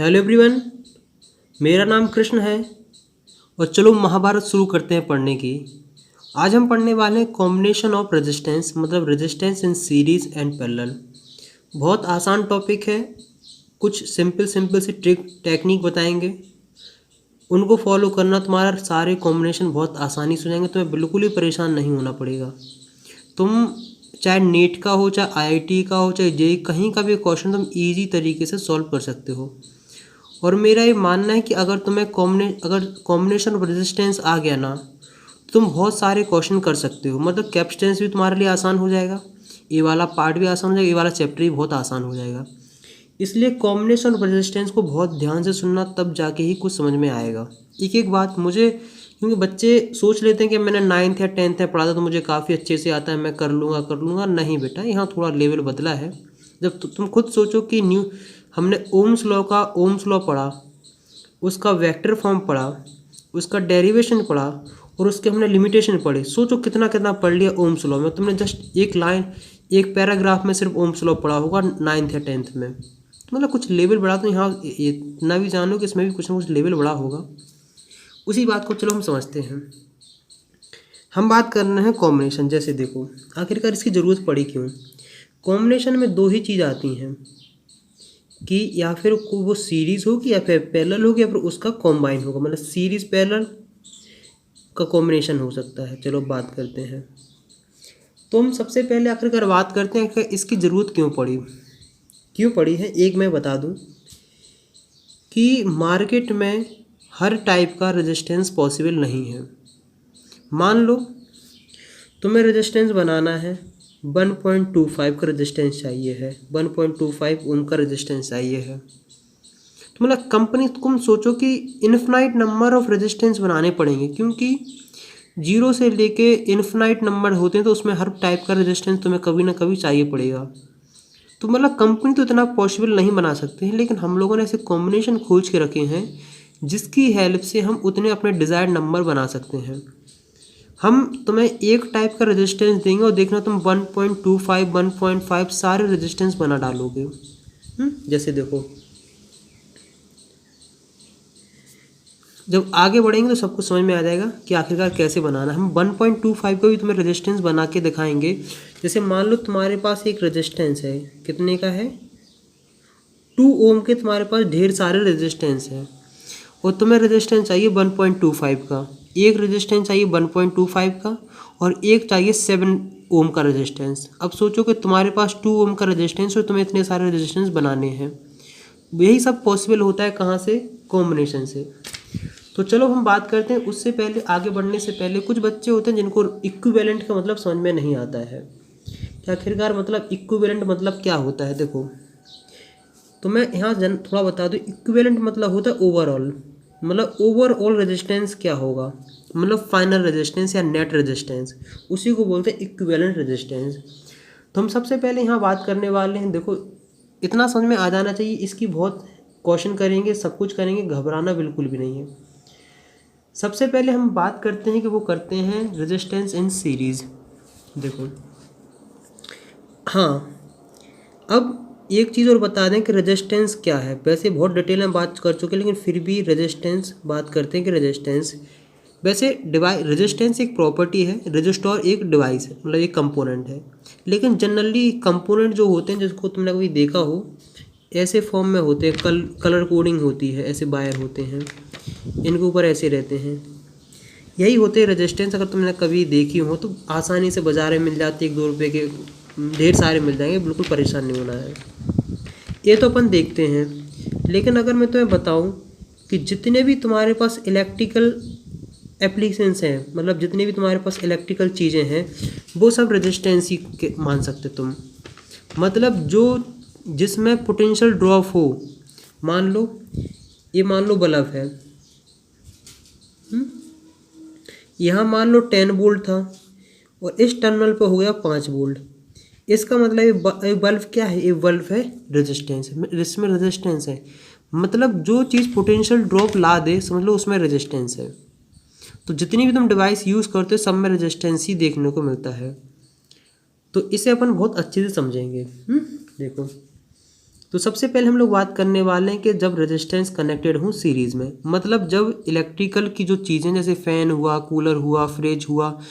Hello everyone, मेरा नाम कृष्ण है और चलो महाभारत शुरू करते हैं पढ़ने की। आज हम पढ़ने वाले हैं कॉम्बिनेशन ऑफ रेजिस्टेंस, मतलब resistance in series and parallel. बहुत आसान टॉपिक है। कुछ सिंपल सिंपल सी ट्रिक टेक्निक बताएंगे, उनको फॉलो करना तुम्हारा सारे कॉम्बिनेशन बहुत आसानी से हो जाएंगे। तुम्हें बिल्कुल ही परेशान नहीं होना पड़ेगा। तुम चाहे नीट का हो, चाहे आईआईटी का हो, चाहे जेईई, कहीं का भी क्वेश्चन तुम इजी तरीके से सॉल्व कर सकते हो। और मेरा ये मानना है कि अगर तुम्हें कॉम्बिनेशन ऑफ रेजिस्टेंस आ गया ना, तो तुम बहुत सारे क्वेश्चन कर सकते हो। मतलब कैपेसिटेंस भी तुम्हारे लिए आसान हो जाएगा, ये वाला पार्ट भी आसान हो जाएगा, ये वाला चैप्टर भी बहुत आसान हो जाएगा। इसलिए कॉम्बिनेशन ऑफ रेजिस्टेंस को बहुत ध्यान से सुनना, तब जाके ही कुछ समझ में आएगा। एक एक बात मुझे, क्योंकि बच्चे सोच लेते हैं कि मैंने 9th या 10th में पढ़ा था तो मुझे काफ़ी अच्छे से आता है, मैं कर लूँगा। नहीं बेटा, यहाँ थोड़ा लेवल बदला है। जब तुम खुद सोचो कि हमने ओम्स लॉ पढ़ा, उसका वेक्टर फॉर्म पढ़ा, उसका डेरिवेशन पढ़ा और उसके हमने लिमिटेशन पढ़ी। सोचो कितना कितना पढ़ लिया ओम्स लॉ में। तुमने जस्ट एक लाइन, एक पैराग्राफ में सिर्फ ओम्स लॉ पढ़ा होगा 9th या 10th में। तो मतलब कुछ लेवल बढ़ा, तो यहाँ इतना भी जानो कि इसमें भी कुछ ना कुछ लेवल बढ़ा होगा। उसी बात को चलो हम समझते हैं। हम बात कर रहे हैं कॉम्बिनेशन। जैसे देखो, आखिरकार इसकी ज़रूरत पड़ी क्यों। कॉम्बिनेशन में दो ही चीज़ आती हैं, कि या फिर वो सीरीज़ होगी या फिर पैरेलल होगी या फिर उसका कॉम्बाइन होगा। मतलब सीरीज़ पैरेलल का कॉम्बिनेशन हो सकता है। चलो बात करते हैं। तो हम सबसे पहले आखिरकार बात करते हैं कि इसकी ज़रूरत क्यों पड़ी है। एक मैं बता दूं कि मार्केट में हर टाइप का रेजिस्टेंस पॉसिबल नहीं है। मान लो तुम्हें रेजिस्टेंस बनाना है, 1.25 का रेजिस्टेंस चाहिए है, 1.25 ओम का रेजिस्टेंस चाहिए है। तो मतलब कंपनी, तुम सोचो कि इन्फिनाइट नंबर ऑफ रेजिस्टेंस बनाने पड़ेंगे, क्योंकि जीरो से लेके इन्फिनाइट नंबर होते हैं, तो उसमें हर टाइप का रेजिस्टेंस तुम्हें कभी ना कभी चाहिए पड़ेगा। तो मतलब कंपनी तो इतना पॉसिबल नहीं बना सकते हैं, लेकिन हम लोगों ने ऐसे कॉम्बिनेशन खोज के रखे हैं जिसकी हेल्प से हम उतने अपने डिज़ायर्ड नंबर बना सकते हैं। हम तुम्हें एक टाइप का रेजिस्टेंस देंगे और देखना तुम 1.25, 1.5 सारे रेजिस्टेंस बना डालोगे। जैसे देखो, जब आगे बढ़ेंगे तो सबको समझ में आ जाएगा कि आखिरकार कैसे बनाना है। हम 1.25 का भी तुम्हें रेजिस्टेंस बना के दिखाएंगे। जैसे मान लो तुम्हारे पास एक रेजिस्टेंस है, कितने का है, 2 ओम के तुम्हारे पास ढेर सारे रेजिस्टेंस हैं और तुम्हें रेजिस्टेंस चाहिए 1.25 का। एक रेजिस्टेंस चाहिए 1.25 का और एक चाहिए 7 ओम का रेजिस्टेंस। अब सोचो कि तुम्हारे पास 2 ओम का रेजिस्टेंस और तुम्हें इतने सारे रेजिस्टेंस बनाने हैं। यही सब पॉसिबल होता है कहाँ से, कॉम्बिनेशन से। तो चलो हम बात करते हैं। उससे पहले, आगे बढ़ने से पहले, कुछ बच्चे होते हैं जिनको इक्विवेलेंट का मतलब समझ में नहीं आता है कि आखिरकार मतलब इक्विवेलेंट मतलब क्या होता है। देखो, तो मैं यहाँ थोड़ा बता दूँ। इक्विवेलेंट मतलब होता है ओवरऑल, मतलब ओवरऑल रेजिस्टेंस क्या होगा, मतलब फाइनल रेजिस्टेंस या नेट रेजिस्टेंस, उसी को बोलते हैं इक्विवेलेंट रेजिस्टेंस। तो हम सबसे पहले यहाँ बात करने वाले हैं। देखो, इतना समझ में आ जाना चाहिए, इसकी बहुत क्वेश्चन करेंगे, सब कुछ करेंगे, घबराना बिल्कुल भी नहीं है। सबसे पहले हम बात करते हैं कि वो करते हैं रेजिस्टेंस इन सीरीज़। देखो, हाँ, अब एक चीज़ और बता दें कि रेजिस्टेंस क्या है। वैसे बहुत डिटेल में बात कर चुके हैं, लेकिन फिर भी रेजिस्टेंस बात करते हैं कि रेजिस्टेंस, वैसे रेजिस्टेंस एक प्रॉपर्टी है, रजिस्टर एक डिवाइस है, मतलब एक कंपोनेंट है। लेकिन जनरली कंपोनेंट जो होते हैं, जिसको तुमने कभी देखा हो, ऐसे फॉर्म में होते हैं, कलर कोडिंग होती है, ऐसे वायर होते हैं, इनके ऊपर ऐसे रहते हैं, यही होते हैं रेजिस्टेंस। अगर तुमने कभी देखी हो तो आसानी से बाजार में मिल जाती है, 1-2 रुपये के ढेर सारे मिल जाएंगे, बिल्कुल परेशान नहीं होना है। ये तो अपन देखते हैं। लेकिन अगर मैं तुम्हें बताऊं कि जितने भी तुम्हारे पास इलेक्ट्रिकल एप्लीकेशंस हैं, मतलब जितने भी तुम्हारे पास इलेक्ट्रिकल चीज़ें हैं, वो सब रेजिस्टेंस ही मान सकते तुम। मतलब जो जिसमें पोटेंशियल ड्रॉप हो, मान लो बल्ब है, यहाँ मान लो 10 वोल्ट था और इस टर्मिनल पर हो गया 5 वोल्ट। इसका मतलब ये बल्ब क्या है, ये बल्ब है रेजिस्टेंस, इसमें रेजिस्टेंस है। मतलब जो चीज़ पोटेंशियल ड्रॉप ला दे, समझ लो उसमें रेजिस्टेंस है। तो जितनी भी तुम डिवाइस यूज़ करते हो, सब में रेजिस्टेंस ही देखने को मिलता है। तो इसे अपन बहुत अच्छे से समझेंगे। देखो, तो सबसे पहले हम लोग बात करने वाले हैं कि जब रेजिस्टेंस कनेक्टेड हो सीरीज़ में, मतलब जब इलेक्ट्रिकल की जो चीज़ें जैसे फ़ैन हुआ, कूलर हुआ, फ्रिज हुआ,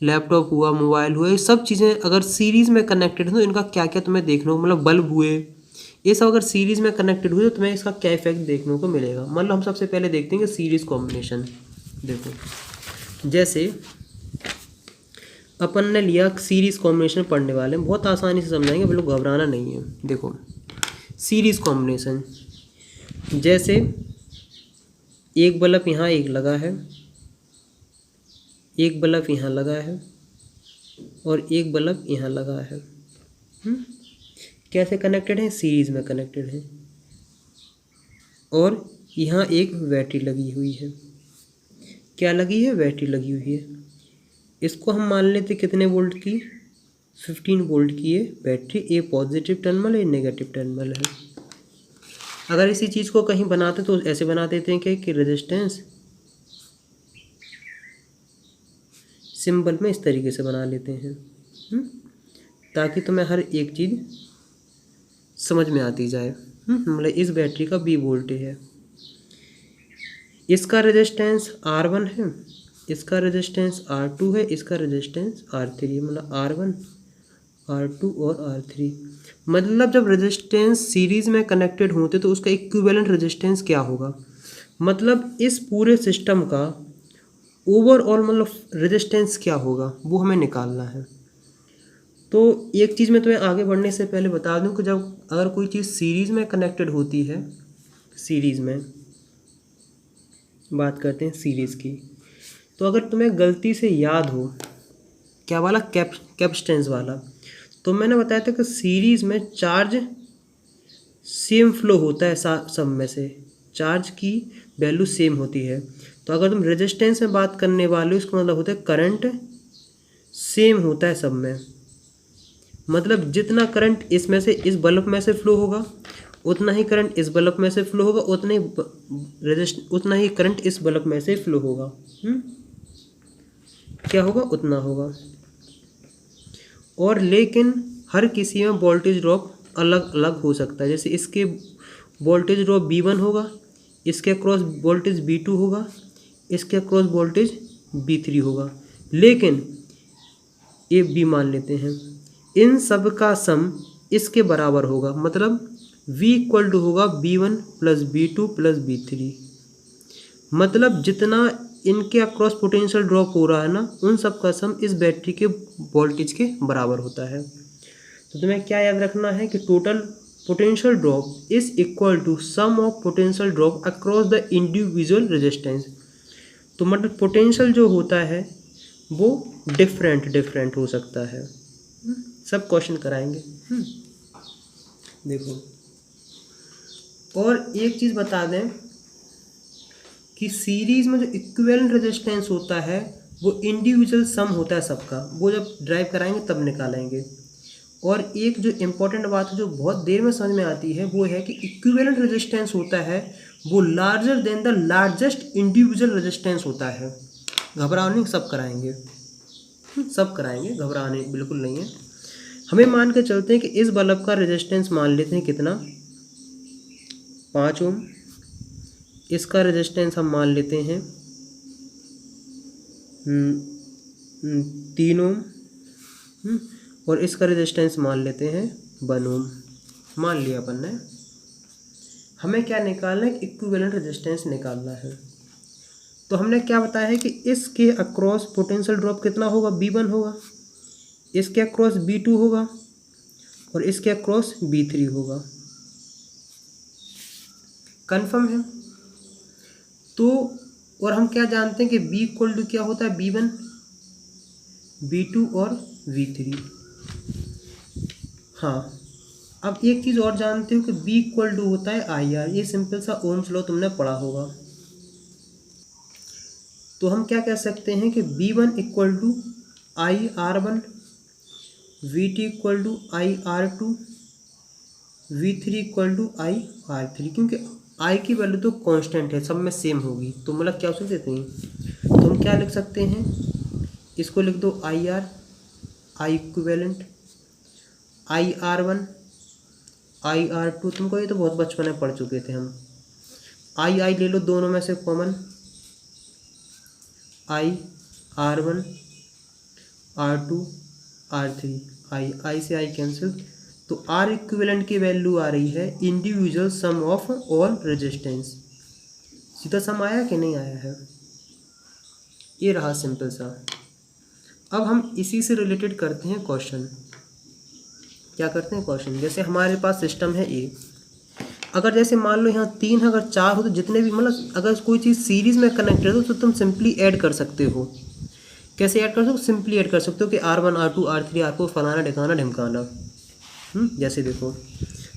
लैपटॉप हुआ, मोबाइल हुआ, ये सब चीज़ें अगर सीरीज़ में कनेक्टेड हो तो इनका क्या क्या तुम्हें देखने को, मतलब बल्ब हुए, ये सब अगर सीरीज़ में कनेक्टेड हुए तो तुम्हें इसका क्या इफेक्ट देखने को मिलेगा। मतलब हम सबसे पहले देखते हैं कि सीरीज़ कॉम्बिनेशन। देखो जैसे अपन ने लिया सीरीज़ कॉम्बिनेशन पढ़ने वाले हैं, बहुत आसानी से समझाएंगे, बिल्कुल घबराना नहीं है। देखो सीरीज़ कॉम्बिनेशन, जैसे एक बल्ब यहाँ एक लगा है, एक बल्ब यहाँ लगा है और एक बल्ब यहाँ लगा है। कैसे कनेक्टेड है? सीरीज़ में कनेक्टेड है। और यहाँ एक बैटरी लगी हुई है। क्या लगी है? बैटरी लगी हुई है। इसको हम मान लेते कितने वोल्ट की? 15 वोल्ट की है बैटरी। ए पॉजिटिव टर्मिनल, ए नेगेटिव टर्मिनल है। अगर इसी चीज़ को कहीं बनाते तो ऐसे बना देते हैं कि रेजिस्टेंस सिंबल में इस तरीके से बना लेते हैं, ताकि तुम्हें हर एक चीज़ समझ में आती जाए। मतलब इस बैटरी का बी वोल्टेज है, इसका रेजिस्टेंस R1 है, इसका रेजिस्टेंस R2 है, इसका रेजिस्टेंस R3, मतलब R1, R2 और R3। मतलब जब रेजिस्टेंस सीरीज़ में कनेक्टेड होते तो उसका इक्विवेलेंट रेजिस्टेंस क्या होगा, मतलब इस पूरे सिस्टम का ओवरऑल मतलब रेजिस्टेंस क्या होगा वो हमें निकालना है। तो एक चीज़ मैं तुम्हें आगे बढ़ने से पहले बता दूं कि जब अगर कोई चीज़ सीरीज़ में कनेक्टेड होती है, सीरीज़ में बात करते हैं सीरीज़ की, तो अगर तुम्हें गलती से याद हो क्या वाला कैपेसिटेंस वाला, तो मैंने बताया था कि सीरीज़ में चार्ज सेम फ्लो होता है, सब में से चार्ज की वैल्यू सेम होती है। तो अगर तुम रेजिस्टेंस में बात करने वाले हो, इसका मतलब होता है करंट सेम होता है सब में। मतलब जितना करंट इसमें से इस बल्ब में से फ्लो होगा उतना ही करंट इस बल्ब में से फ्लो होगा, उतना ही करंट इस बल्ब में से फ्लो होगा। क्या होगा? उतना होगा। और लेकिन हर किसी में वोल्टेज ड्रॉप अलग अलग हो सकता है। जैसे इसके वोल्टेज ड्रॉप V1 होगा, इसके अक्रॉस वोल्टेज V2 होगा, इसके अक्रॉस वोल्टेज V3 होगा, लेकिन ये B मान लेते हैं, इन सब का सम इसके बराबर होगा। मतलब V इक्वल टू होगा V1 plus V2 plus V3। मतलब जितना इनके अक्रॉस पोटेंशियल ड्रॉप हो रहा है ना, उन सब का सम इस बैटरी के वोल्टेज के बराबर होता है। तो तुम्हें क्या याद रखना है कि total potential drop is equal to sum of potential drop across the individual resistance. तो मतलब पोटेंशियल जो होता है वो डिफरेंट हो सकता है। सब क्वेश्चन कराएंगे। देखो और एक चीज़ बता दें कि सीरीज़ में जो इक्विवेलेंट रेजिस्टेंस होता है वो इंडिविजुअल सम होता है सबका, वो जब ड्राइव कराएंगे तब निकालेंगे। और एक जो इम्पोर्टेंट बात है जो बहुत देर में समझ में आती है वो है कि इक्विवेलेंट रेजिस्टेंस होता है वो larger than the largest individual resistance होता है। घबराने सब कराएंगे, सब कराएंगे, घबराने बिल्कुल नहीं है। हमें मान के चलते हैं कि इस बल्ब का रेजिस्टेंस मान लेते हैं कितना, 5 ओम। इसका रेजिस्टेंस हम मान लेते हैं 3 ओम। और इसका रेजिस्टेंस मान लेते हैं 1 ओम। मान लिया अपन ने। हमें क्या निकालना है? इक्विवेलेंट रेजिस्टेंस निकालना है। तो हमने क्या बताया है कि इसके अक्रॉस पोटेंशियल ड्रॉप कितना होगा? V1 होगा, इसके अक्रॉस V2 होगा और इसके अक्रॉस V3 होगा। कन्फर्म है? तो और हम क्या जानते हैं कि B इक्वल टू क्या होता है? V1, V2 और V3। हाँ, अब एक चीज़ और जानते हो कि B इक्वल टू होता है IR। ये सिंपल सा ओम्स लॉ तुमने पढ़ा होगा। तो हम क्या कह सकते हैं कि V1 equal to IR1, V2 equal to IR2, V3 equal to IR3। क्योंकि I की वैल्यू तो कांस्टेंट है, सब में सेम होगी। तो मतलब क्या सोच देते हैं, तो हम क्या लिख सकते हैं, इसको लिख दो IR, I equivalent, IR1, IR2, तुमको ये तो बहुत बचपन में पढ़ चुके थे हम। आई ले लो दोनों में से common, R1 R2 R3, I से आई कैंसिल, तो R इक्विवेलेंट की वैल्यू आ रही है individual sum of all resistance. सीधा सम आया कि नहीं आया है? ये रहा सिंपल सा। अब हम इसी से रिलेटेड करते हैं क्वेश्चन। क्या करते हैं क्वेश्चन? जैसे हमारे पास सिस्टम है ए, अगर जैसे मान लो यहाँ 3 है, अगर 4 हो तो जितने भी मतलब अगर कोई चीज़ सीरीज़ में कनेक्टेड हो तो तुम सिंपली ऐड कर सकते हो। कैसे ऐड कर सकते हो? सिंपली ऐड कर सकते हो कि R1 R2 R3 R4 फलाना ढिकाना ढिमकाना। जैसे देखो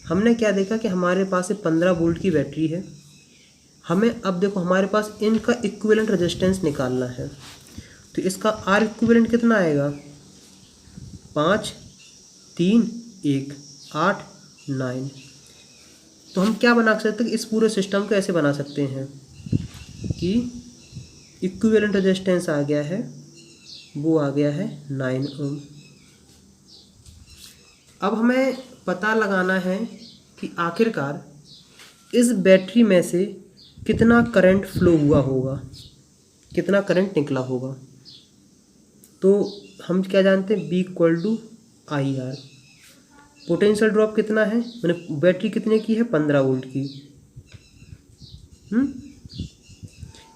हमने क्या देखा कि हमारे पास 15 वोल्ट की बैटरी है। हमें अब देखो हमारे पास इनका इक्विवेलेंट रेजिस्टेंस निकालना है, तो इसका R इक्विवेलेंट कितना आएगा? 5 3 1 8 9। तो हम क्या बना सकते हैं कि इस पूरे सिस्टम को ऐसे बना सकते हैं कि इक्विवेलेंट रेजिस्टेंस आ गया है, वो आ गया है 9 ओम। अब हमें पता लगाना है कि आखिरकार इस बैटरी में से कितना करंट फ्लो हुआ होगा, कितना करंट निकला होगा। तो हम क्या जानते हैं? B = IR। पोटेंशियल ड्रॉप कितना है, मैंने बैटरी कितने की है? 15 वोल्ट की।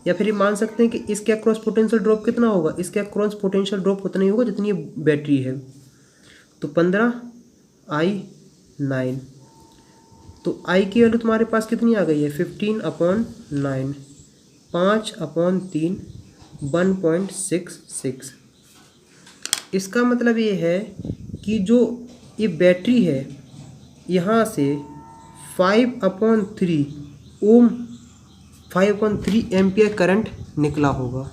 या फिर ये मान सकते हैं कि इसके अक्रॉस पोटेंशियल ड्रॉप कितना होगा? इसके अक्रॉस पोटेंशियल ड्रॉप उतना ही होगा जितनी बैटरी है। तो 15 I 9, तो I की वैल्यू तुम्हारे पास कितनी आ गई है? 15/9, 5/3 1.66। इसका मतलब ये है कि जो ये बैटरी है यहाँ से 5/3 ओम 5/3 एम्पियर करंट निकला होगा।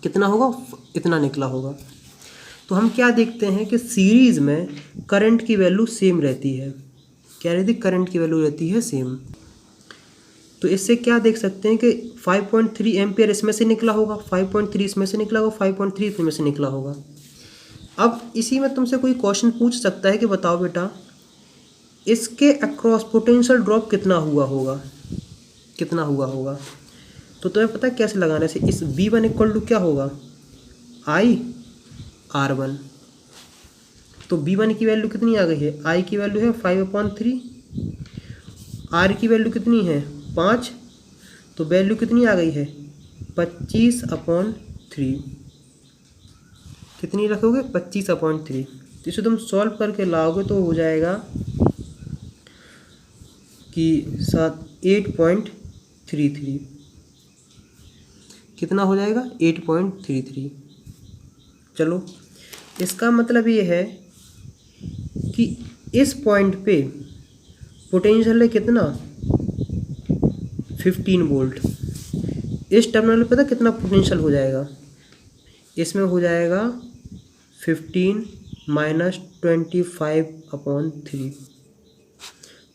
कितना होगा? इतना निकला होगा। तो हम क्या देखते हैं कि सीरीज़ में करंट की वैल्यू सेम रहती है। क्या रहती? करंट की वैल्यू रहती है सेम। तो इससे क्या देख सकते हैं कि 5.3 एम्पियर इसमें से निकला होगा, 5.3 इसमें से निकला होगा, 5.3 इसमें से निकला होगा। अब इसी में तुमसे कोई क्वेश्चन पूछ सकता है कि बताओ बेटा इसके अक्रॉस पोटेंशियल ड्रॉप कितना हुआ होगा, कितना हुआ होगा। तो तुम्हें पता है कैसे लगाने से? इस V1 = क्या होगा? IR1। तो V1 की वैल्यू कितनी आ गई है? I की वैल्यू है 5/3, R की वैल्यू कितनी है? 5, तो वैल्यू कितनी आ गई है? 25/3। कितनी रखोगे? 25/3। तो इसे तुम सॉल्व करके लाओगे तो हो जाएगा कि 8.33। कितना हो जाएगा? 8.33। चलो इसका मतलब ये है कि इस पॉइंट पे पोटेंशियल है कितना? 15 वोल्ट। इस टर्मिनल पे पता कितना पोटेंशियल हो जाएगा? इसमें हो जाएगा 15 - 25/3।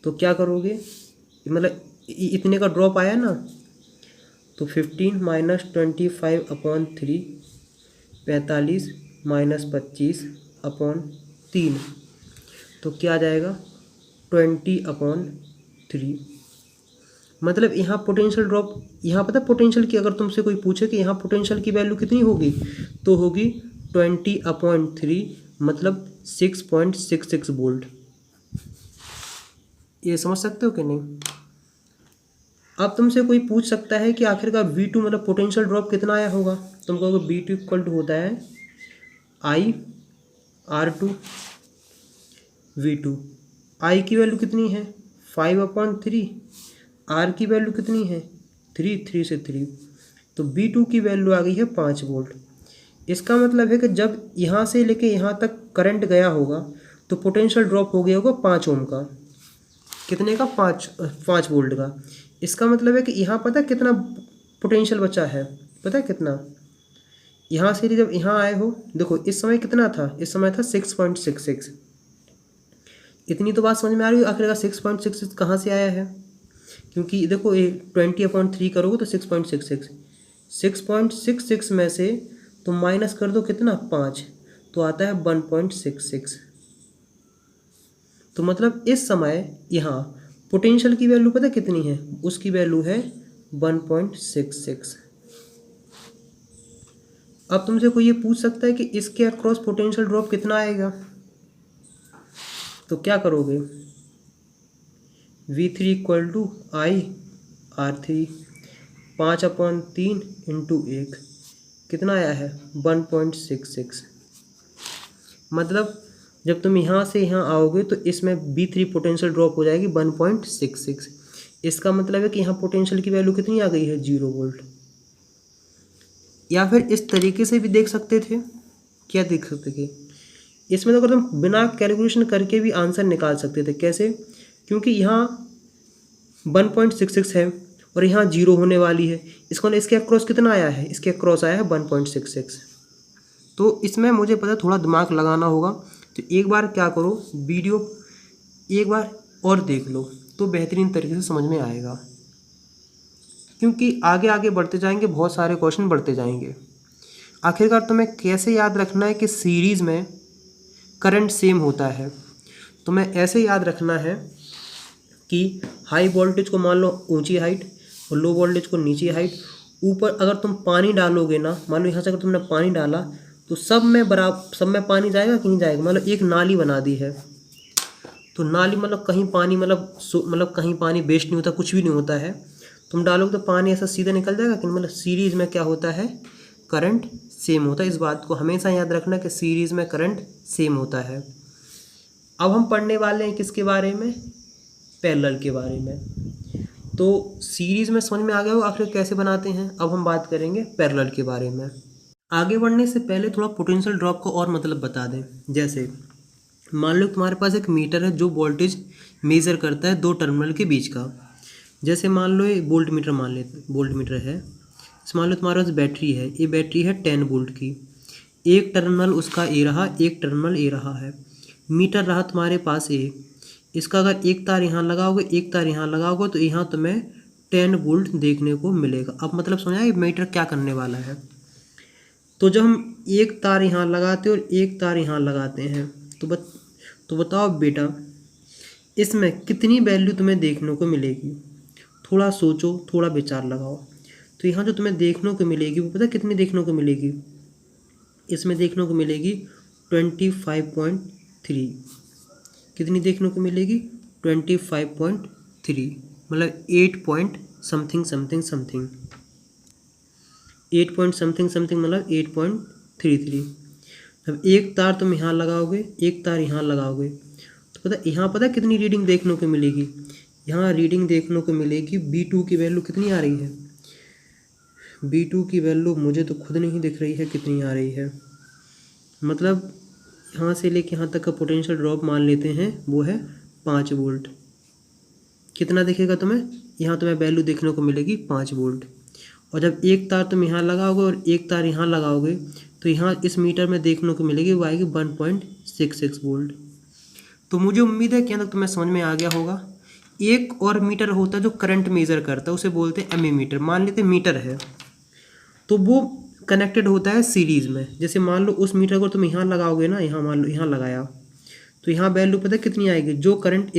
तो क्या करोगे? मतलब इतने का ड्रॉप आया ना, तो 15 - 25/3 45 - 25/3, तो क्या आ जाएगा? 20/3। मतलब यहाँ पोटेंशियल ड्रॉप, यहाँ पता पोटेंशियल की अगर तुमसे कोई पूछे कि यहाँ पोटेंशियल की वैल्यू कितनी होगी, तो होगी 20/3, मतलब 6.66 वोल्ट। ये समझ सकते हो कि नहीं? अब तुमसे कोई पूछ सकता है कि आखिरकार V2 मतलब पोटेंशियल ड्रॉप कितना आया होगा। तुम कहोगे V2 = होता है IR2 V2। I की वैल्यू कितनी है? 5/3, R की वैल्यू कितनी है? 3 से 3, तो V2 की वैल्यू आ गई है 5 वोल्ट। इसका मतलब है कि जब यहाँ से लेके यहाँ तक करंट गया होगा तो पोटेंशियल ड्रॉप हो गया होगा 5 ओम का। कितने का? 5 वोल्ट का। इसका मतलब है कि यहाँ पता कितना पोटेंशियल बचा है? पता है कितना? यहाँ से जब यहाँ आए हो, देखो इस समय कितना था? इस समय था 6.66। इतनी तो बात समझ में आ रही है आखिरकार 6.66 कहाँ से आया है? क्योंकि देखो ये 20/3 करोगे तो 6.66, 6.66 में से तो माइनस कर दो कितना? 5, तो आता है 1.66। तो मतलब इस समय यहाँ पोटेंशियल की वैल्यू पता कितनी है, उसकी वैल्यू है 1.66। अब तुमसे कोई ये पूछ सकता है कि इसके अक्रॉस पोटेंशियल ड्रॉप कितना आएगा, तो क्या करोगे, V3 equal to I R3, 5/3 into 1 कितना आया है 1.66। मतलब जब तुम यहाँ से यहाँ आओगे तो इसमें V3 पोटेंशियल ड्रॉप हो जाएगी 1.66। इसका मतलब है कि यहाँ पोटेंशियल की वैल्यू कितनी आ गई है 0 वोल्ट। या फिर इस तरीके से भी देख सकते थे, क्या देख सकते थे, इसमें तो अगर तुम बिना कैलकुलेशन करके भी आंसर निकाल सकते थे। कैसे, क्योंकि यहाँ 1.66 है और यहाँ 0 होने वाली है, इसके अक्रॉस कितना आया है, इसके अक्रॉस आया है 1.66। तो इसमें मुझे पता थोड़ा दिमाग लगाना होगा, तो एक बार क्या करो, वीडियो एक बार और देख लो तो बेहतरीन तरीके से समझ में आएगा, क्योंकि आगे आगे बढ़ते जाएंगे बहुत सारे क्वेश्चन बढ़ते जाएंगे। आखिरकार तुम्हें कैसे याद रखना है कि सीरीज़ में करंट सेम होता है। तुम्हें ऐसे याद रखना है कि हाई वोल्टेज को मान लो ऊंची हाइट और लो वोल्टेज को नीची हाइट। ऊपर अगर तुम पानी डालोगे ना, मान लो यहाँ से अगर तुमने पानी डाला तो सब में पानी जाएगा कि नहीं जाएगा। मतलब एक नाली बना दी है, तो नाली मतलब कहीं पानी मतलब कहीं पानी वेस्ट नहीं होता, कुछ भी नहीं होता है। तुम डालोगे तो पानी ऐसा सीधा निकल जाएगा कि मतलब सीरीज़ में क्या होता है, करंट सेम होता है। इस बात को हमेशा याद रखना कि सीरीज़ में करंट सेम होता है। अब हम पढ़ने वाले हैं किसके बारे में, पैरेलल के बारे में। तो सीरीज़ में समझ में आ गया हो आखिर कैसे बनाते हैं। अब हम बात करेंगे पैरेलल के बारे में। आगे बढ़ने से पहले थोड़ा पोटेंशियल ड्रॉप को और मतलब बता दें। जैसे मान लो तुम्हारे पास एक मीटर है जो वोल्टेज मेज़र करता है दो टर्मिनल के बीच का। जैसे मान लो ये वोल्ट मीटर है। मान लो तुम्हारे पास बैटरी है, ये बैटरी है 10 वोल्ट की। एक टर्मिनल उसका ए रहा, एक टर्मिनल ए रहा है। मीटर रहा तुम्हारे पास ए, इसका अगर एक तार यहाँ लगाओगे एक तार यहाँ लगाओगे तो यहाँ तुम्हें 10 वोल्ट देखने को मिलेगा। अब मतलब समझा ये मीटर क्या करने वाला है। तो जब हम एक तार यहाँ लगाते और एक तार यहाँ लगाते हैं तो बताओ बेटा इसमें कितनी वैल्यू तुम्हें देखने को मिलेगी। थोड़ा सोचो, थोड़ा विचार लगाओ। तो यहाँ जो तुम्हें देखने को मिलेगी वो पता कितनी देखने को मिलेगी, इसमें देखने को मिलेगी 25.3। कितनी देखने को मिलेगी 25.3, मतलब 8 पॉइंट समथिंग मतलब 8.33। अब एक तार तुम यहाँ लगाओगे एक तार यहाँ लगाओगे तो पता कितनी रीडिंग देखने को मिलेगी। यहाँ रीडिंग देखने को मिलेगी B2 की वैल्यू कितनी आ रही है, B2 की वैल्यू मुझे तो खुद नहीं दिख रही है कितनी आ रही है। मतलब यहाँ से लेके यहाँ तक का पोटेंशियल ड्रॉप मान लेते हैं वो है 5 वोल्ट। कितना दिखेगा तुम्हें, यहाँ तुम्हें वैल्यू देखने को मिलेगी 5 वोल्ट। और जब एक तार तुम यहाँ लगाओगे और एक तार यहाँ लगाओगे तो यहाँ इस मीटर में देखने को मिलेगी वो आएगी 1.66 वोल्ट। तो मुझे उम्मीद है कि यहाँ तक तुम्हें समझ में आ गया होगा। एक और मीटर होता है जो करंट मेज़र करता है, उसे बोलते हैं एमीमीटर। मान लेते मीटर है तो वो कनेक्टेड होता है सीरीज़ में। जैसे मान लो उस मीटर को तुम यहाँ लगाओगे ना, यहाँ मान लो यहाँ लगाया तो यहाँ वैल्यू पता कितनी आएगी, जो करंट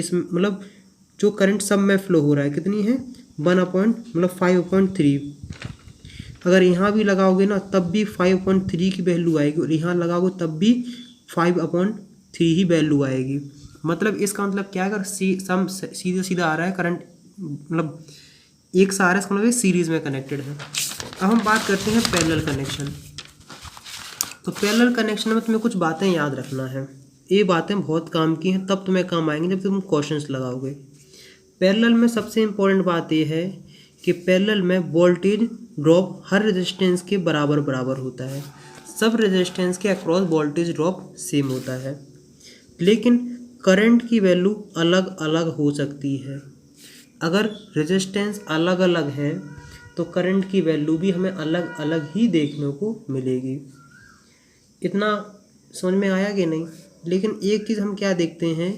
जो करंट सब में फ्लो हो रहा है कितनी है 5.3। अगर यहाँ भी लगाओगे ना तब भी 5.3 की वैल्यू आएगी और यहाँ लगाओगे तब भी 5/3 ही वैल्यू आएगी। मतलब इसका मतलब क्या है, अगर सीधा सीधा आ रहा है करंट मतलब एक सा आ रहा है, इसका मतलब सीरीज़ में कनेक्टेड है। अब हम बात करते हैं पैरेलल कनेक्शन। तो पैरेलल कनेक्शन में तुम्हें कुछ बातें याद रखना है। ये बातें बहुत काम की हैं, तब तुम्हें काम आएंगी जब तुम क्वेश्चंस लगाओगे। पैरेलल में सबसे इम्पोर्टेंट बात यह है कि पैरेलल में वोल्टेज ड्रॉप हर रेजिस्टेंस के बराबर होता है। सब रेजिस्टेंस के अक्रॉस वोल्टेज ड्रॉप सेम होता है, लेकिन करंट की वैल्यू अलग अलग हो सकती है। अगर रेजिस्टेंस अलग अलग हैं तो करंट की वैल्यू भी हमें अलग अलग ही देखने को मिलेगी। इतना समझ में आया कि नहीं। लेकिन एक चीज़ हम क्या देखते हैं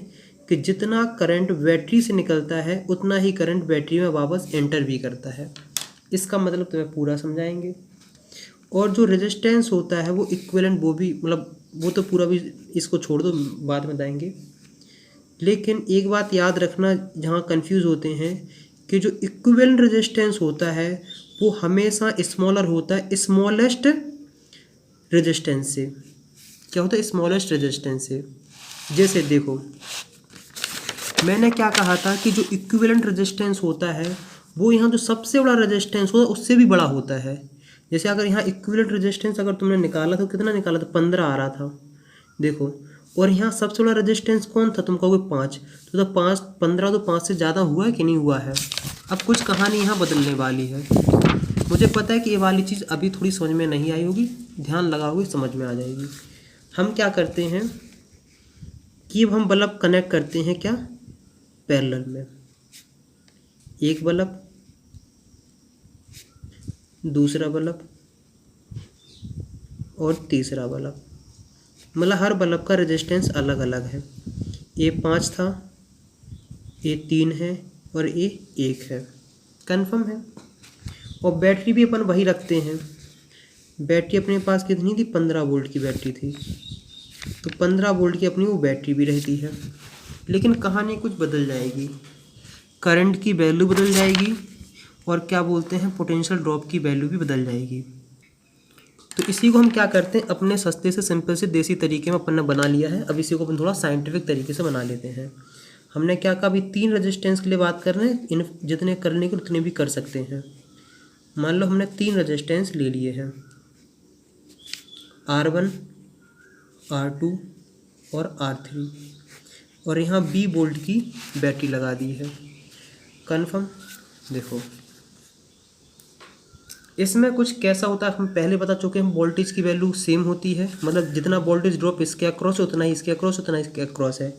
कि जितना करंट बैटरी से निकलता है उतना ही करंट बैटरी में वापस एंटर भी करता है। इसका मतलब तुम्हें पूरा समझाएंगे। और जो रेजिस्टेंस होता है वो इक्विवेलेंट, वो भी मतलब वो तो पूरा भी इसको छोड़ दो बाद में बताएंगे। लेकिन एक बात याद रखना जहाँ कंफ्यूज होते हैं कि जो इक्विवेलेंट रेजिस्टेंस होता है वो हमेशा स्मॉलर होता है स्मॉलेस्ट रेजिस्टेंस से। क्या होता है? स्मॉलेस्ट रेजिस्टेंस से। जैसे देखो, मैंने क्या कहा था कि जो इक्विवेलेंट रेजिस्टेंस होता है वो यहाँ जो सबसे बड़ा रेजिस्टेंस होता है उससे भी बड़ा होता है। जैसे अगर यहाँ इक्विवेलेंट रेजिस्टेंस अगर तुमने निकाला तो कितना निकाला था? 15 आ रहा था, देखो। और यहाँ सबसे बड़ा रेजिस्टेंस कौन था? तुम कहोगे 5, तो 5 15 तो 5 से ज़्यादा हुआ है कि नहीं हुआ है? अब कुछ कहानी यहाँ बदलने वाली है। मुझे पता है कि ये वाली चीज़ अभी थोड़ी समझ में नहीं आई होगी, ध्यान लगाओगे समझ में आ जाएगी। हम क्या करते हैं कि अब हम बल्ब कनेक्ट करते हैं क्या? पैरेलल में। एक बल्ब, दूसरा बल्ब और तीसरा बल्ब। मतलब हर बल्ब का रेजिस्टेंस अलग अलग है। ये 5 था, ये 3 है और ये 1 है। कन्फर्म है? और बैटरी भी अपन वही रखते हैं। बैटरी अपने पास कितनी थी? 15 वोल्ट की बैटरी थी, तो 15 वोल्ट की अपनी वो बैटरी भी रहती है। लेकिन कहानी कुछ बदल जाएगी, करंट की वैल्यू बदल जाएगी और क्या बोलते हैं पोटेंशियल ड्रॉप की वैल्यू भी बदल जाएगी। तो इसी को हम क्या करते हैं अपने सस्ते से सिंपल से देसी तरीके में अपन ने बना लिया है। अब इसी को अपन थोड़ा साइंटिफिक तरीके से बना लेते हैं। हमने क्या कहा? अभी 3 रेजिस्टेंस के लिए बात कर रहे हैं, इन जितने करने के उतने भी कर सकते हैं। मान लो हमने 3 रेजिस्टेंस ले लिए हैं, R1, R2 और R3, और यहाँ 20 वोल्ट की बैटरी लगा दी है। कन्फर्म? देखो इसमें कुछ कैसा होता है हम पहले बता चुके हैं, वोल्टेज की वैल्यू सेम होती है, मतलब जितना वोल्टेज ड्रॉप इसके अक्रॉस है उतना ही इसके अक्रॉस, उतना इसके अक्रॉस है।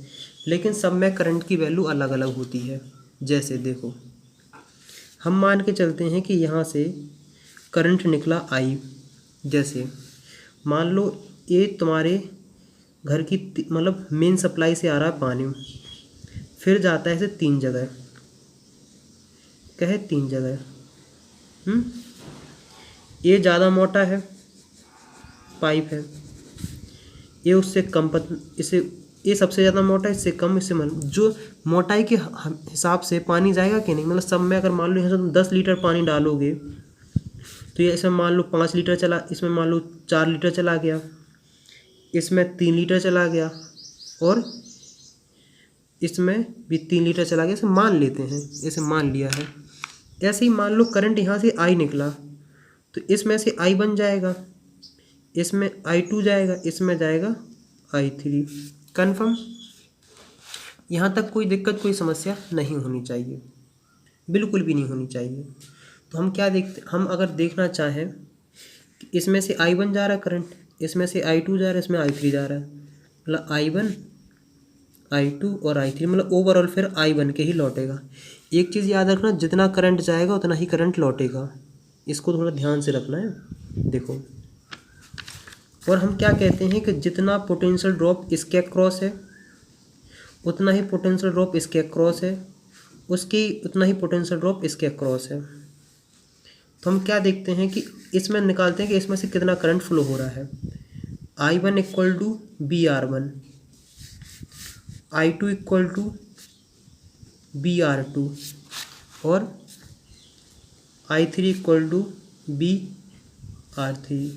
लेकिन सब में करंट की वैल्यू अलग अलग होती है। जैसे देखो, हम मान के चलते हैं कि यहाँ से करंट निकला I। जैसे मान लो ये तुम्हारे घर की मतलब मेन सप्लाई से आ रहा है पानी, फिर जाता है इसे 3 जगह, कहे 3 जगह। ये ज़्यादा मोटा है पाइप है, ये उससे कम इसे ये सबसे ज़्यादा मोटा है, इससे कम, इससे जो मोटाई के हिसाब से पानी जाएगा कि नहीं। मतलब सब में अगर मान लो यहाँ से तुम 10 लीटर पानी डालोगे तो ये इसमें मान लो 5 लीटर चला, इसमें मान लो 4 लीटर चला गया, इसमें 3 लीटर चला गया और इसमें भी 3 लीटर चला गया। इसे मान लेते हैं, इसे मान लिया है। ऐसे ही मान लो करंट यहाँ से I निकला तो इसमें से I बन जाएगा, इसमें I2 जाएगा, इसमें जाएगा I3। कन्फर्म? यहाँ तक कोई दिक्कत कोई समस्या नहीं होनी चाहिए, बिल्कुल भी नहीं होनी चाहिए। तो हम क्या देखते, हम अगर देखना चाहें कि इसमें से I1 जा रहा है करंट, इसमें से I2 जा रहा है, इसमें I3 जा रहा है, मतलब I1 I2 और I3, मतलब ओवरऑल फिर I बन के ही लौटेगा। एक चीज़ याद रखना, जितना करंट जाएगा उतना ही करंट लौटेगा, इसको थोड़ा ध्यान से रखना है। देखो, और हम क्या कहते हैं कि जितना पोटेंशियल ड्रॉप इसके अक्रॉस है उतना ही पोटेंशियल ड्रॉप इसके अक्रॉस है, उसकी उतना ही पोटेंशियल ड्रॉप इसके अक्रॉस है। तो हम क्या देखते हैं कि इसमें निकालते हैं कि इसमें से कितना करंट फ्लो हो रहा है। I1 equal to BR1, I2 equal to BR2 और I3 इक्वल टू BR3।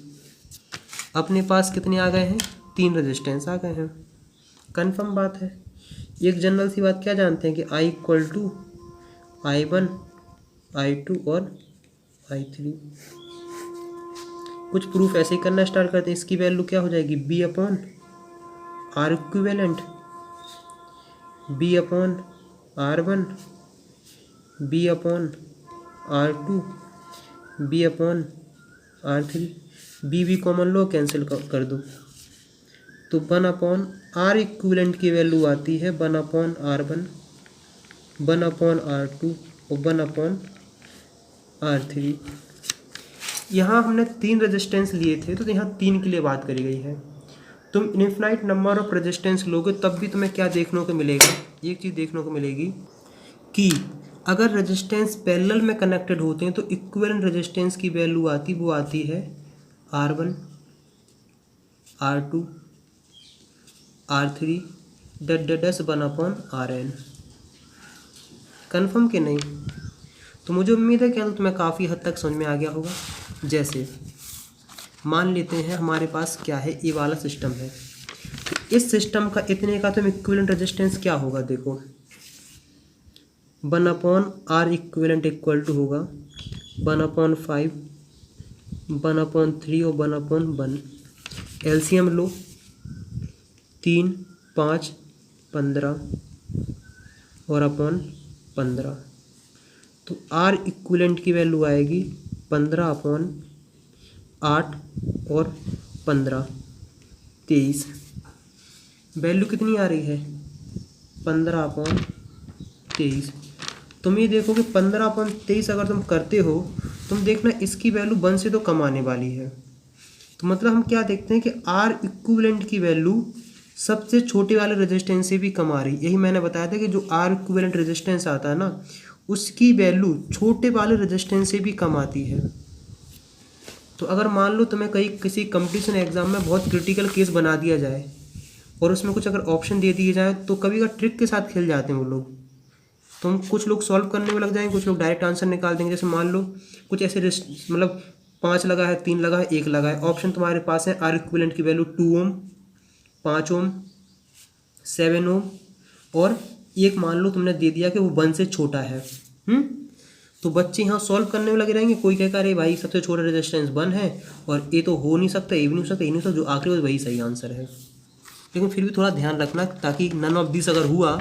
अपने पास कितने आ गए हैं? 3 रेजिस्टेंस आ गए हैं। कन्फर्म बात है। एक जनरल सी बात क्या जानते हैं कि I equal to I1, I2 और I3। कुछ प्रूफ ऐसे ही करना स्टार्ट करते हैं। इसकी वैल्यू क्या हो जाएगी? B upon R equivalent, B upon R1, B upon R2, B upon R3। B common लो, कैंसिल कर दो, तो 1 अपॉन R इक्विवेलेंट की वैल्यू आती है 1 अपॉन R1, 1 अपॉन R2 और 1 अपॉन R3। यहाँ हमने 3 रेजिस्टेंस लिए थे तो यहाँ 3 के लिए बात करी गई है। तुम इनफिनाइट नंबर ऑफ रेजिस्टेंस लोगे तब भी तुम्हें क्या देखने को मिलेगा? एक चीज़ देखने को मिलेगी कि अगर रेजिस्टेंस पैरेलल में कनेक्टेड होते हैं तो इक्विवेलेंट रेजिस्टेंस की वैल्यू आती है R1, R2, R3 dash 1/Rn। Confirm कि नहीं? तो मुझे उम्मीद है कि तुम्हें काफ़ी हद तक समझ में आ गया होगा। जैसे मान लेते हैं हमारे पास क्या है, ये वाला सिस्टम है। तो इस सिस्टम का इतने का तो इक्विवेलेंट रेजिस्टेंस क्या होगा, देखो 1/R इक्विवेलेंट इक्वल टू होगा 1/5, 1/3 और 1/1। एलसीएम लो, 3, 5, 15 और अपॉन 15। तो R इक्विवेलेंट की वैल्यू आएगी 15/8 और 15, 23। वैल्यू कितनी आ रही है? 15/23। तुम ये देखो कि 15/23 अगर तुम करते हो, तुम देखना इसकी वैल्यू 1 से तो कम आने वाली है। तो मतलब हम क्या देखते हैं कि R इक्विवेलेंट की वैल्यू सबसे छोटे वाले रेजिस्टेंस से भी कम आ रही। यही मैंने बताया था कि जो R इक्विवेलेंट रेजिस्टेंस आता है ना, उसकी वैल्यू छोटे वाले रेजिस्टेंस से भी कम आती है। तो अगर मान लो तुम्हें कहीं किसी कंपटीशन एग्जाम में बहुत क्रिटिकल केस बना दिया जाए और उसमें कुछ अगर ऑप्शन दे दिए जाए, तो कभी का ट्रिक के साथ खेल जाते हैं वो लोग। तो कुछ लोग सॉल्व करने में लग जाएंगे, कुछ लोग डायरेक्ट आंसर निकाल देंगे। जैसे मान लो कुछ ऐसे मतलब 5 लगा है, 3 लगा है, 1 लगा है, ऑप्शन तुम्हारे पास है। R इक्विवेलेंट की वैल्यू 2 ओम, 5 ओम, 7 ओम और एक मान लो तुमने दे दिया कि वो 1 से छोटा है। तो बच्चे यहाँ सॉल्व करने में लगे रहेंगे। कोई कहेगा अरे भाई सबसे छोटा रेजिस्टेंस 1 है और ये तो हो नहीं सकता, ये भी नहीं हो सकता, ये नहीं हो सकता, जो आखिरी वही सही आंसर है। लेकिन फिर भी थोड़ा ध्यान रखना, ताकि नन ऑफ दिस अगर हुआ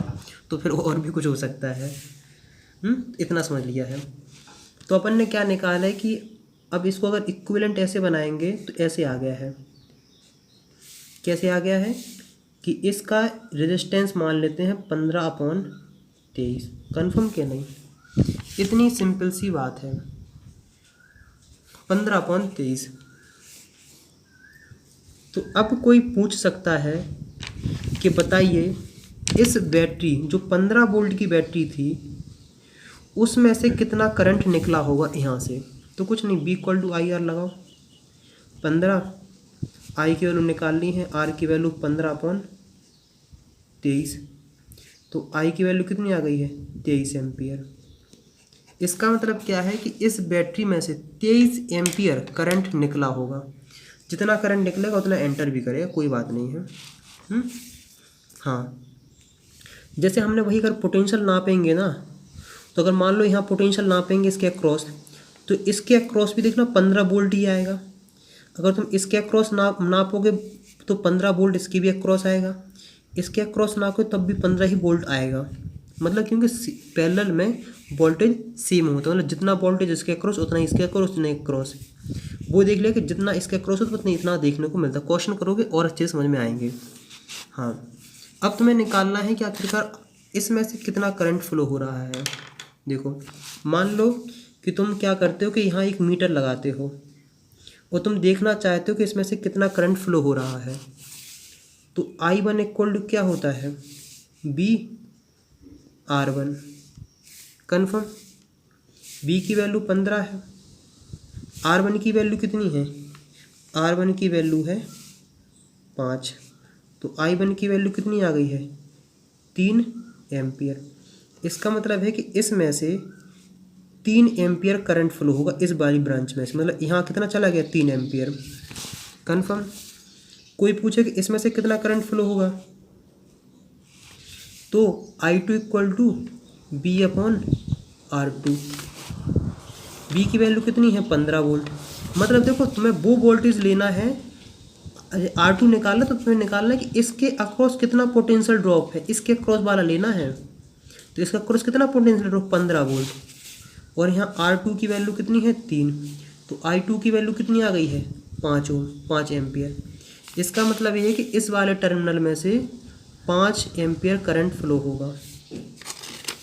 तो फिर और भी कुछ हो सकता है। इतना समझ लिया है। तो अपन ने क्या निकाला है कि अब इसको अगर इक्विवेलेंट ऐसे बनाएंगे तो ऐसे आ गया है। कैसे आ गया है कि इसका रेजिस्टेंस मान लेते हैं 15/23। कन्फर्म क्या नहीं? इतनी सिंपल सी बात है, 15/23। तो अब कोई पूछ सकता है कि बताइए इस बैटरी जो 15 वोल्ट की बैटरी थी, उसमें से कितना करंट निकला होगा यहाँ से। तो कुछ नहीं, B = IR लगाओ। 15, I की वैल्यू निकालनी है, R की वैल्यू 15/23। तो I की वैल्यू कितनी आ गई है? 23 एम्पियर। इसका मतलब क्या है कि इस बैटरी में से 23 एम्पियर करंट निकला होगा। जितना करंट निकलेगा उतना एंटर भी करेगा, कोई बात नहीं है। हाँ, जैसे हमने वही अगर पोटेंशियल नापेंगे ना, तो अगर मान लो यहाँ पोटेंशियल नापेंगे इसके अक्रॉस, तो इसके अक्रॉस भी देखना 15 वोल्ट ही आएगा। अगर तुम इसके अक्रॉस नापोगे तो 15 वोल्ट इसकी भी अक्रॉस आएगा, इसके अक्रॉस नापोगे तब भी 15 ही वोल्ट आएगा। मतलब क्योंकि पैरेलल में वोल्टेज सेम होता है, मतलब जितना वोल्टेज इसके अक्रॉस उतना ही इसके अक्रॉस, उतना अक्रॉस। वो देख लिया कि जितना इसके अक्रॉस हो तो उतना इतना देखने को मिलता है। क्वेश्चन करोगे और अच्छे समझ में आएंगे। हाँ, अब तुम्हें निकालना है कि आखिरकार इसमें से कितना करंट फ्लो हो रहा है। देखो मान लो कि तुम क्या करते हो कि यहाँ एक मीटर लगाते हो और तुम देखना चाहते हो कि इसमें से कितना करंट फ्लो हो रहा है। तो I1 = क्या होता है? BR1। कन्फर्म? B की वैल्यू 15 है, R1 की वैल्यू कितनी है? R1 की वैल्यू है 5। तो I1 की वैल्यू कितनी आ गई है? 3 एम्पियर। इसका मतलब है कि इसमें से 3 एम्पियर करंट फ्लो होगा इस वाली ब्रांच में से। मतलब यहाँ कितना चला गया? 3 एम्पियर। कन्फर्म? कोई पूछे कि इसमें से कितना करंट फ्लो होगा, तो I2 = B/R2। B की वैल्यू कितनी है? 15 वोल्ट। मतलब देखो तुम्हें वो वोल्टेज लेना है, R2 निकालना, तो तुम्हें निकालना है कि इसके अक्रॉस कितना पोटेंशियल ड्रॉप है, इसके अक्रॉस वाला लेना है। तो इसका अक्रॉस कितना पोटेंशियल ड्रॉप? 15 वोल्ट। और यहाँ R2 की वैल्यू कितनी है? 3। तो I2 की वैल्यू कितनी आ गई है? 5 ओम, 5 एम्पियर। इसका मतलब ये है कि इस वाले टर्मिनल में से 5 एम्पियर करंट फ्लो होगा।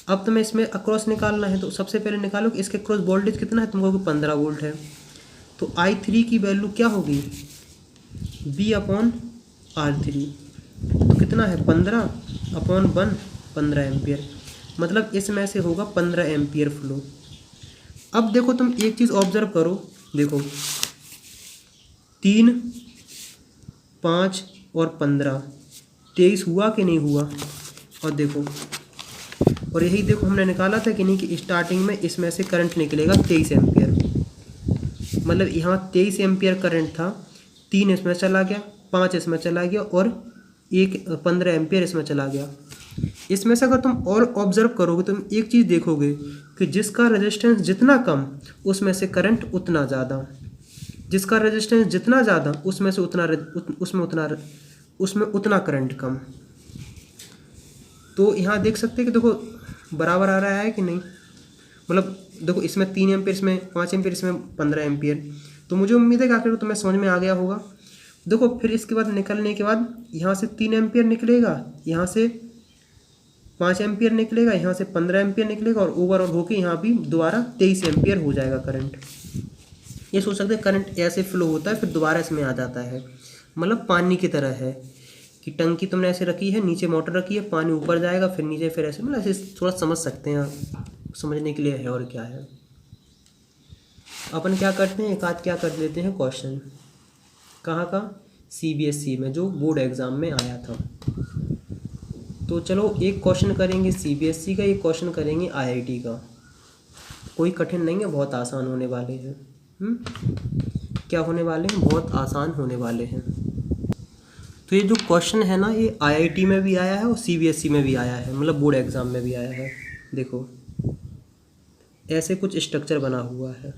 अब तुम्हें इसमें अक्रॉस निकालना है, तो सबसे पहले निकालो कि इसके अक्रॉस वोल्टेज कितना है। तुम कहोगे 15 वोल्ट है, तो I3 की वैल्यू क्या होगी? B/R3। तो कितना है? 15/1, 15 एम्पियर। मतलब इसमें से होगा 15 एम्पियर फ्लो। अब देखो तुम एक चीज़ ऑब्जर्व करो, देखो 3, 5 और 15, 23 हुआ कि नहीं हुआ। और देखो, और यही देखो हमने निकाला था कि नहीं कि स्टार्टिंग में इसमें से करंट निकलेगा 23 एम्पियर। मतलब यहाँ 23 एम्पियर करंट था, 3 इसमें चला गया, 5 इसमें चला गया और 15 एम्पियर इसमें चला गया। इसमें से अगर तुम और ऑब्जर्व करोगे तो तुम एक चीज़ देखोगे कि जिसका रेजिस्टेंस जितना कम उसमें से करंट उतना ज़्यादा, जिसका रेजिस्टेंस जितना ज़्यादा उसमें से उसमें उतना करंट कम। तो यहाँ देख सकते हैं कि देखो बराबर आ रहा है कि नहीं। मतलब देखो इसमें 3 एम्पियर, इसमें 5 एम्पियर, इसमें 15 एम्पियर। तो मुझे उम्मीद है कि आखिर तुम्हें समझ में आ गया होगा। देखो फिर इसके बाद निकलने के बाद यहाँ से 3 एम्पियर निकलेगा, यहाँ से 5 एम्पियर निकलेगा, यहाँ से 15 एम्पियर निकलेगा और ओवरऑल होके यहाँ भी दोबारा 23 एम्पियर हो जाएगा करंट। ये सोच सकते हैं करंट ऐसे फ्लो होता है फिर दोबारा इसमें आ जाता है। मतलब पानी की तरह है कि टंकी तुमने ऐसे रखी है, नीचे मोटर रखी है, पानी ऊपर जाएगा फिर नीचे फिर ऐसे, मतलब ऐसे थोड़ा समझ सकते हैं, समझने के लिए है और क्या है। अपन क्या करते हैं, एक आध क्या कर लेते हैं क्वेश्चन। कहाँ का, CBSE में, जो बोर्ड एग्ज़ाम में आया था। तो चलो एक क्वेश्चन करेंगे CBSE का, एक क्वेश्चन करेंगे IIT का। कोई कठिन नहीं है, बहुत आसान होने वाले हैं। क्या होने वाले हैं, बहुत आसान होने वाले हैं। तो ये जो क्वेश्चन है ना, ये IIT में भी आया है और CBSE में भी आया है, मतलब बोर्ड एग्ज़ाम में भी आया है। देखो ऐसे कुछ स्ट्रक्चर बना हुआ है,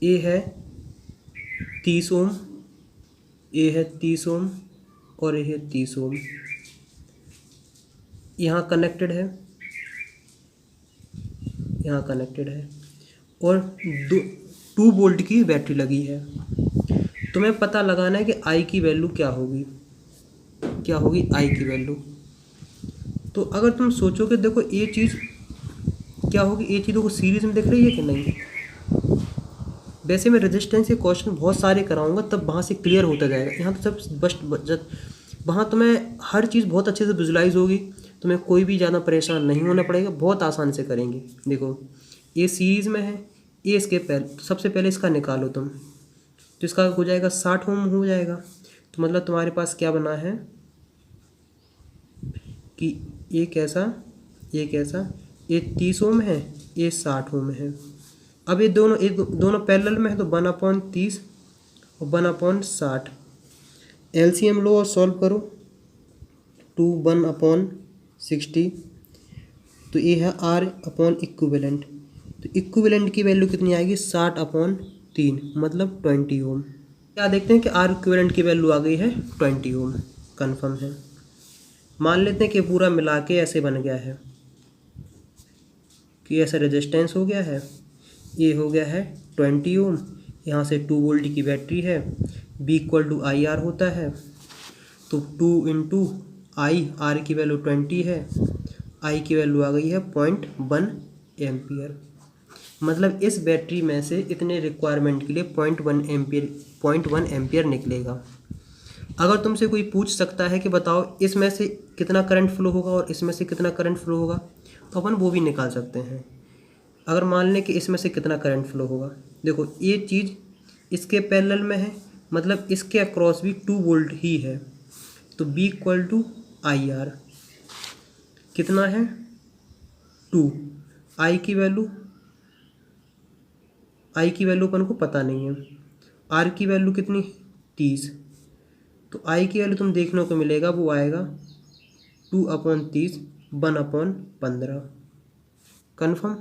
ये है 30 ओम, ये है 30 ओम और ये है 30 ओम। यहाँ कनेक्टेड है, यहाँ कनेक्टेड है और 2 वोल्ट की बैटरी लगी है। तुम्हें पता लगाना है कि I की वैल्यू क्या होगी, क्या होगी I की वैल्यू। तो अगर तुम सोचो कि देखो ये चीज़ क्या होगी, ये चीज़ देखो सीरीज़ में दिख रही है कि नहीं। वैसे मैं रेजिस्टेंस के क्वेश्चन बहुत सारे कराऊंगा, तब वहाँ से क्लियर होता जाएगा। यहाँ तो सब बस वहाँ तुम्हें हर चीज़ बहुत अच्छे से विजुलाइज होगी, तुम्हें कोई भी ज़्यादा परेशान नहीं होना पड़ेगा, बहुत आसान से करेंगे। देखो ये सीरीज़ में है, ये इसके सबसे पहले इसका निकालो तुम, तो इसका हो जाएगा 60 ओम हो जाएगा। तो मतलब तुम्हारे पास क्या बना है कि ये कैसा, ये 30 ओम है, ये 60 ओम है। अब ये दोनों पैरेलल में है, तो 1/30 और 1/60 LCM लो और सॉल्व करो। 2 1/60, तो ये है R इक्विवेलेंट। तो इक्विवेलेंट की वैल्यू कितनी आएगी, 60/3 मतलब 20 ओम। क्या देखते हैं कि R इक्विवेलेंट की वैल्यू आ गई है 20 ओम, कन्फर्म है। मान लेते हैं कि पूरा मिला के ऐसे बन गया है कि ऐसा रेजिस्टेंस हो गया है, ये हो गया है 20 ओम, यहाँ से 2 वोल्ट की बैटरी है, B = IR होता है। तो 2 × I, R की वैल्यू 20 है, I की वैल्यू आ गई है 0.1 एम्पियर। मतलब इस बैटरी में से इतने रिक्वायरमेंट के लिए 0.1 एम्पियर निकलेगा। अगर तुमसे कोई पूछ सकता है कि बताओ इसमें से कितना करंट फ्लो होगा और इसमें से कितना करंट फ्लो होगा, तो अपन वो भी निकाल सकते हैं। अगर मान लें कि इसमें से कितना करंट फ्लो होगा, देखो ये चीज़ इसके पैरेलल में है, मतलब इसके अक्रॉस भी 2 वोल्ट ही है। तो B = IR कितना है 2, I की वैल्यू अपन को पता नहीं है, R की वैल्यू कितनी 30। तो I की वैल्यू तुम देखने को मिलेगा, वो आएगा 2/30 1/15, कन्फर्म।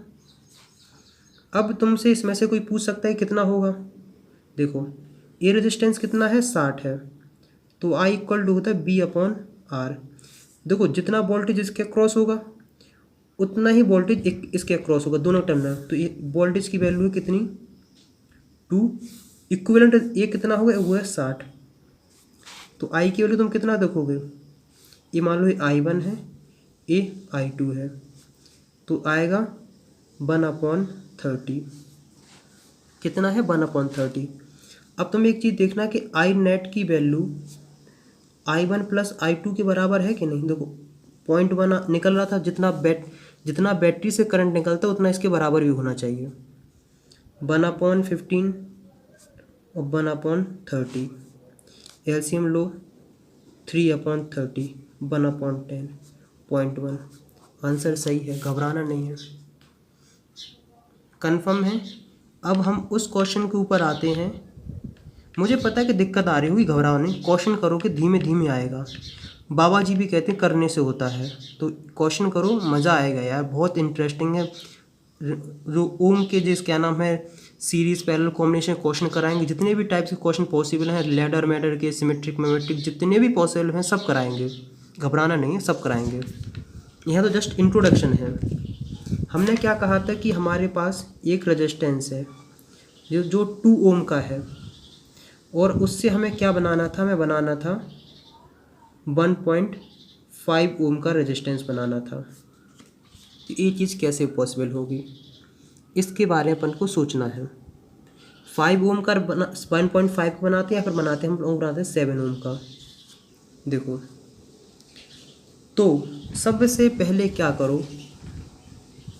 अब तुमसे इसमें से कोई पूछ सकता है कितना होगा। देखो ये रेजिस्टेंस कितना है, 60 है, तो I = होता है B/R। देखो जितना वोल्टेज इसके क्रॉस होगा उतना ही वोल्टेज इसके क्रॉस होगा, दोनों टर्मिनल। तो ये वोल्टेज की वैल्यू है कितनी 2, इक्विवेलेंट ये कितना होगा, वो है 60। तो I की वैल्यू तुम कितना देखोगे, ये मान लो ये I1 है, ये I2 है, तो आएगा 1/30। कितना है 1/30। अब तुम एक चीज़ देखना कि I नेट की वैल्यू I1 + I2 के बराबर है कि नहीं। देखो 0.1 निकल रहा था, जितना बैटरी से करंट निकलता है उतना इसके बराबर भी होना चाहिए, 1/15 और 1/30। एलसीएम लो, 3/30, 1/10, 0.1। आंसर सही है, घबराना नहीं है, कन्फर्म है। अब हम उस क्वेश्चन के ऊपर आते हैं। मुझे पता है कि दिक्कत आ रही होगी, घबराओ नहीं, क्वेश्चन करो कि धीमे धीमे आएगा। बाबा जी भी कहते हैं करने से होता है, तो क्वेश्चन करो, मज़ा आएगा यार, बहुत इंटरेस्टिंग है। ओम के जिस क्या नाम है सीरीज पैरेलल कॉम्बिनेशन क्वेश्चन कराएंगे, जितने भी टाइप्स के क्वेश्चन पॉसिबल हैं, लैडर मैटर के, सिमेट्रिक मेमेट्रिक, जितने भी पॉसिबल हैं सब कराएंगे, घबराना नहीं है, सब कराएंगे। यह तो जस्ट इंट्रोडक्शन है। हमने क्या कहा था कि हमारे पास एक रेजिस्टेंस है जो 2 ओम का है, और उससे हमें क्या बनाना था, हमें बनाना था 1.5 ओम का रेजिस्टेंस बनाना था। तो ये चीज़ कैसे पॉसिबल होगी, इसके बारे में अपन को सोचना है। 5 ओम का 1.5 का बनाते हैं, या फिर बनाते हैं हम लोग बनाते हैं 7 ओम का। देखो, तो सबसे पहले क्या करो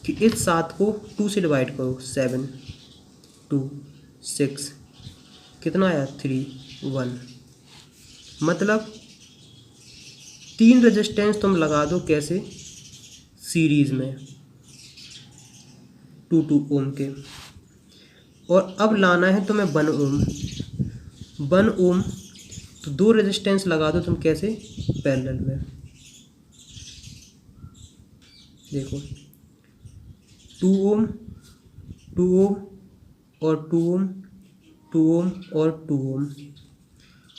कि इस 7 को 2 से डिवाइड करो, 7 2 6, कितना आया 3 1। मतलब 3 रेजिस्टेंस तुम लगा दो, कैसे, सीरीज में 2 ओम के। और अब लाना है तुम्हें 1 ओम, 1 ओम, तो 2 रेजिस्टेंस लगा दो तुम, कैसे, पैरेलल में। देखो 2 ओम 2 ओम और 2 ओम 2 ओम और 2 ओम,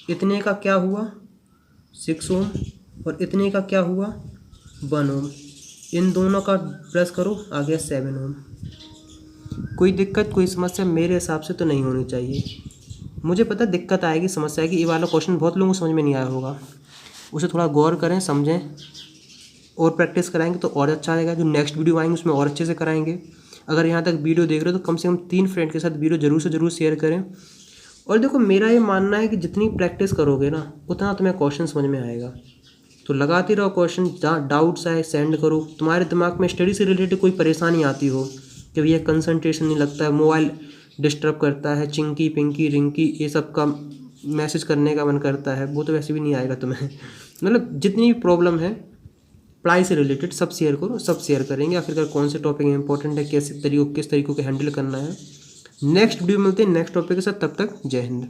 इतने का क्या हुआ 6 ओम, और इतने का क्या हुआ 1 ओम। इन दोनों का प्लस करो, आ गया 7 ओम। कोई दिक्कत, कोई समस्या मेरे हिसाब से तो नहीं होनी चाहिए। मुझे पता दिक्कत आएगी, समस्या आएगी, ये वाला क्वेश्चन बहुत लोगों को समझ में नहीं आया होगा, उसे थोड़ा गौर करें, समझें, और प्रैक्टिस कराएंगे तो और अच्छा रहेगा। जो नेक्स्ट वीडियो आएंगे उसमें और अच्छे से कराएंगे। अगर यहाँ तक वीडियो देख रहे हो तो कम से कम 3 फ्रेंड के साथ वीडियो जरूर से जरूर शेयर करें। और देखो, मेरा ये मानना है कि जितनी प्रैक्टिस करोगे ना, उतना तुम्हें क्वेश्चन समझ में आएगा। तो लगाते रहो क्वेश्चन, जहाँ डाउट्स आए सेंड करो। तुम्हारे दिमाग में स्टडी से रिलेटेड कोई परेशानी आती हो कि भैया कंसंट्रेशन नहीं लगता है, मोबाइल डिस्टर्ब करता है, चिंकी पिंकी रिंकी ये सब का मैसेज करने का मन करता है, वो तो वैसे भी नहीं आएगा तुम्हें। मतलब जितनी भी प्रॉब्लम है पढ़ाई से रिलेटेड सब शेयर करो, सब शेयर करेंगे। आखिरकार कौन से टॉपिक इंपॉर्टेंट है, किस तरीकों को हैंडल करना है। नेक्स्ट वीडियो मिलते हैं नेक्स्ट टॉपिक के साथ, तब तक जय हिंद।